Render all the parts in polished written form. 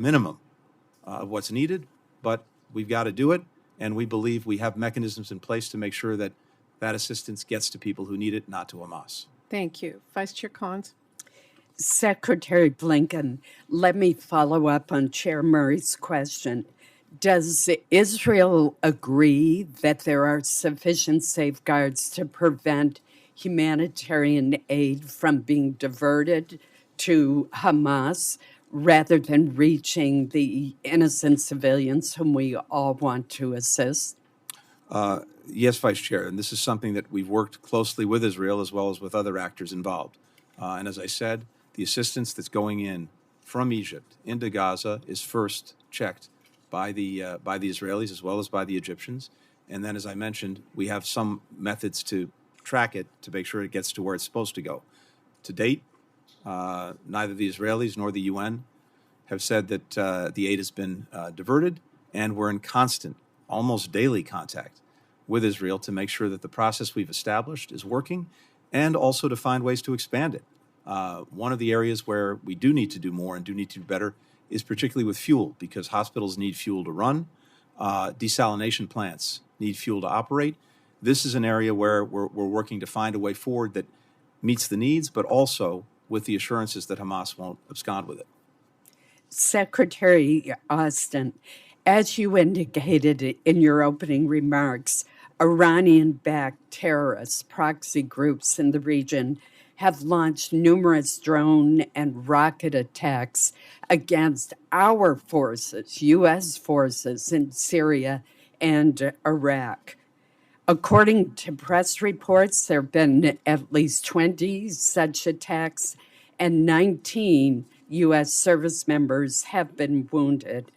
minimum of what's needed, but we've got to do it, and we believe we have mechanisms in place to make sure that that assistance gets to people who need it, not to Hamas. Thank you. Vice Chair Collins. Secretary Blinken, let me follow up on Chair Murray's question. Does Israel agree that there are sufficient safeguards to prevent humanitarian aid from being diverted to Hamas rather than reaching the innocent civilians whom we all want to assist? Yes, Vice Chair, and this is something that we've worked closely with Israel as well as with other actors involved. And as I said, the assistance that's going in from Egypt into Gaza is first checked by the Israelis as well as by the Egyptians. And then, as I mentioned, we have some methods to track it to make sure it gets to where it's supposed to go. To date, neither the Israelis nor the UN have said that the aid has been diverted, and we're in constant, almost daily contact with Israel to make sure that the process we've established is working, and also to find ways to expand it. One of the areas where we do need to do more and do need to do better is particularly with fuel, because hospitals need fuel to run, desalination plants need fuel to operate. This is an area where we're working to find a way forward that meets the needs, but also with the assurances that Hamas won't abscond with it. Secretary Austin, as you indicated in your opening remarks, Iranian-backed terrorist proxy groups in the region have launched numerous drone and rocket attacks against our forces, U.S. forces in Syria and Iraq. According to press reports, there have been at least 20 such attacks, and 19 U.S. service members have been wounded.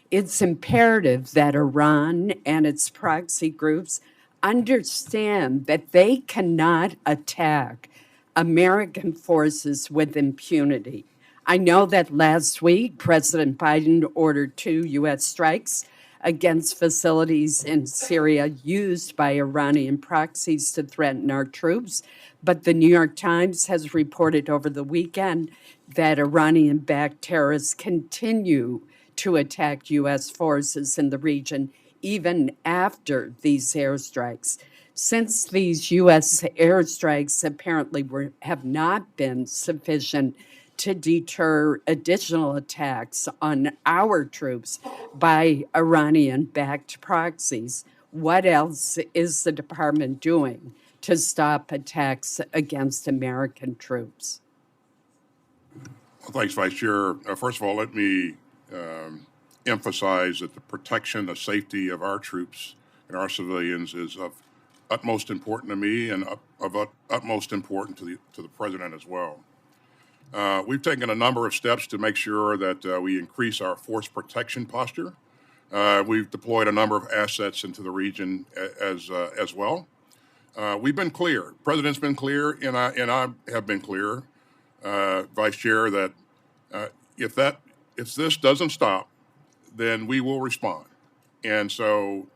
It's imperative that Iran and its proxy groups understand that they cannot attack American forces with impunity. I know that last week, President Biden ordered 2 U.S. strikes against facilities in Syria used by Iranian proxies to threaten our troops, but the New York Times has reported over the weekend that Iranian-backed terrorists continue to attack U.S. forces in the region even after these airstrikes. Since these U.S. airstrikes apparently have not been sufficient to deter additional attacks on our troops by Iranian-backed proxies, what else is the department doing to stop attacks against American troops? Well, thanks, Vice Chair. First of all, let me emphasize that the protection, the safety of our troops and our civilians is of utmost importance to me and of utmost importance to the President as well. We've taken a number of steps to make sure that we increase our force protection posture. We've deployed a number of assets into the region as well. We've been clear. President's been clear, and I have been clear, Vice Chair, that if this doesn't stop, then we will respond. And so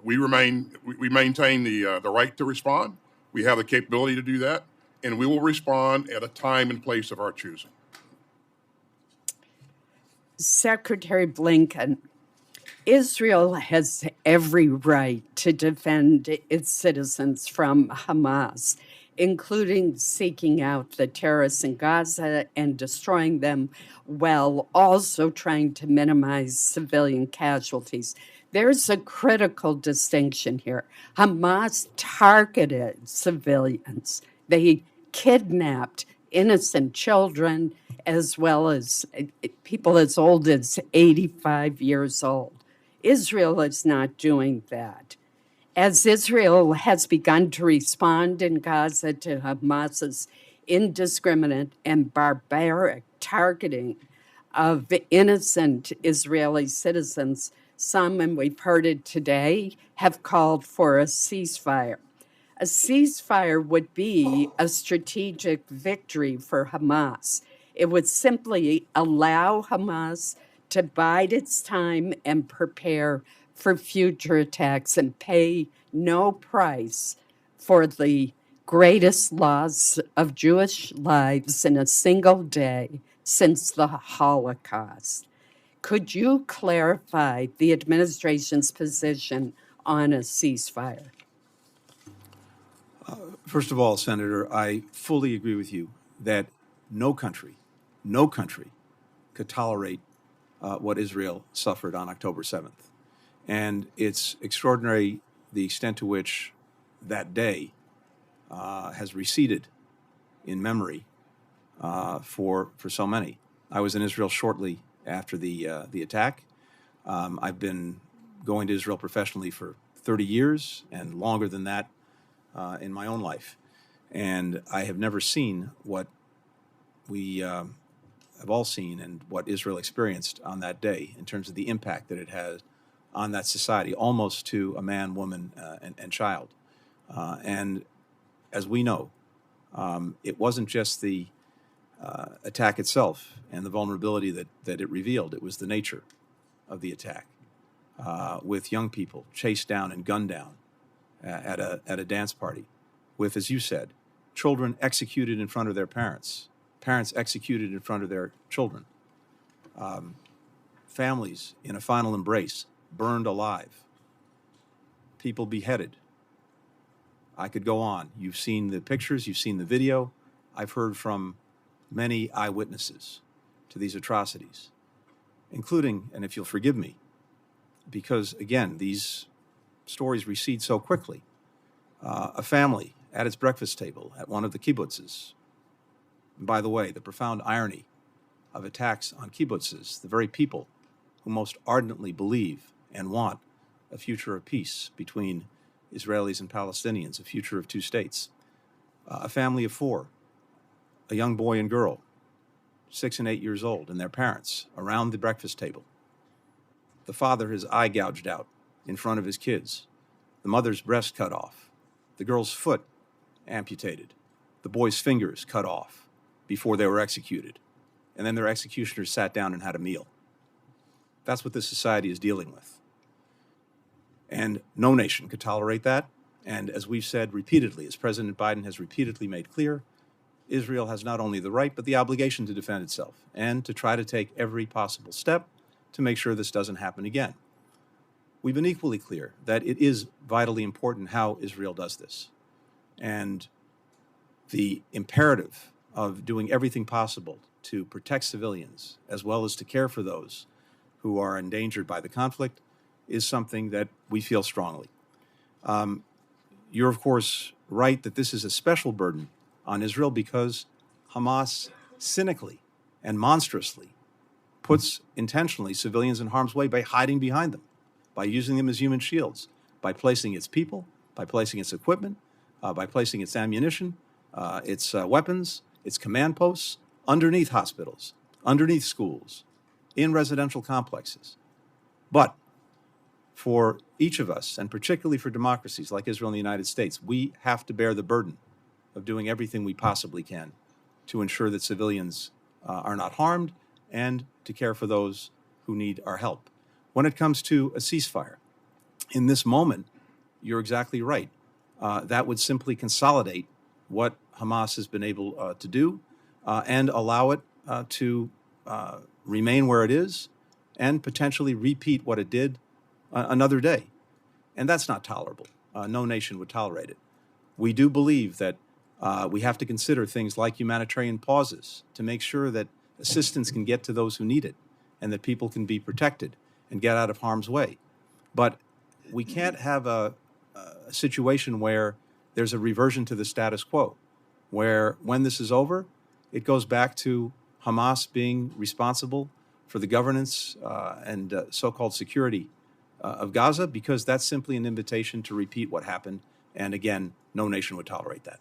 we maintain the right to respond. We have the capability to do that, and we will respond at a time and place of our choosing. Secretary Blinken, Israel has every right to defend its citizens from Hamas, including seeking out the terrorists in Gaza and destroying them, while also trying to minimize civilian casualties. There's a critical distinction here. Hamas targeted civilians. They kidnapped innocent children as well as people as old as 85 years old. Israel is not doing that. As Israel has begun to respond in Gaza to Hamas's indiscriminate and barbaric targeting of innocent Israeli citizens, some, and we've heard it today, have called for a ceasefire. A ceasefire would be a strategic victory for Hamas. It would simply allow Hamas to bide its time and prepare for future attacks and pay no price for the greatest loss of Jewish lives in a single day since the Holocaust. Could you clarify the administration's position on a ceasefire? First of all, Senator, I fully agree with you that no country could tolerate what Israel suffered on October 7th. And it's extraordinary the extent to which that day has receded in memory for so many. I was in Israel shortly after the attack. I've been going to Israel professionally for 30 years and longer than that in my own life. And I have never seen what we have all seen and what Israel experienced on that day in terms of the impact that it had on that society, almost to a man, woman, and child. And as we know, it wasn't just the attack itself and the vulnerability that it revealed. It was the nature of the attack, with young people chased down and gunned down at a dance party, with, as you said, children executed in front of their parents, parents executed in front of their children, families in a final embrace, burned alive, people beheaded. I could go on. You've seen the pictures, you've seen the video. I've heard from many eyewitnesses to these atrocities, including, and if you'll forgive me, because again, these stories recede so quickly, a family at its breakfast table at one of the kibbutzes. And by the way, the profound irony of attacks on kibbutzes, the very people who most ardently believe and want a future of peace between Israelis and Palestinians, a future of two states. A family of four, a young boy and girl, 6 and 8 years old, and their parents around the breakfast table. The father, his eye gouged out in front of his kids. The mother's breast cut off. The girl's foot amputated. The boy's fingers cut off before they were executed. And then their executioners sat down and had a meal. That's what this society is dealing with. And no nation could tolerate that. And as we've said repeatedly, as President Biden has repeatedly made clear, Israel has not only the right, but the obligation to defend itself and to try to take every possible step to make sure this doesn't happen again. We've been equally clear that it is vitally important how Israel does this. And the imperative of doing everything possible to protect civilians as well as to care for those who are endangered by the conflict is something that we feel strongly. You're, of course, right that this is a special burden on Israel because Hamas cynically and monstrously puts intentionally civilians in harm's way by hiding behind them, by using them as human shields, by placing its people, by placing its equipment, by placing its ammunition, its weapons, its command posts underneath hospitals, underneath schools, in residential complexes. But for each of us, and particularly for democracies like Israel and the United States, we have to bear the burden of doing everything we possibly can to ensure that civilians are not harmed and to care for those who need our help. When it comes to a ceasefire, in this moment, you're exactly right. That would simply consolidate what Hamas has been able to do and allow it to remain where it is and potentially repeat what it did another day. And that's not tolerable. No nation would tolerate it. We do believe that we have to consider things like humanitarian pauses to make sure that assistance can get to those who need it and that people can be protected and get out of harm's way. But we can't have a situation where there's a reversion to the status quo, where when this is over, it goes back to Hamas being responsible for the governance and so-called security of Gaza, because that's simply an invitation to repeat what happened. And again, no nation would tolerate that.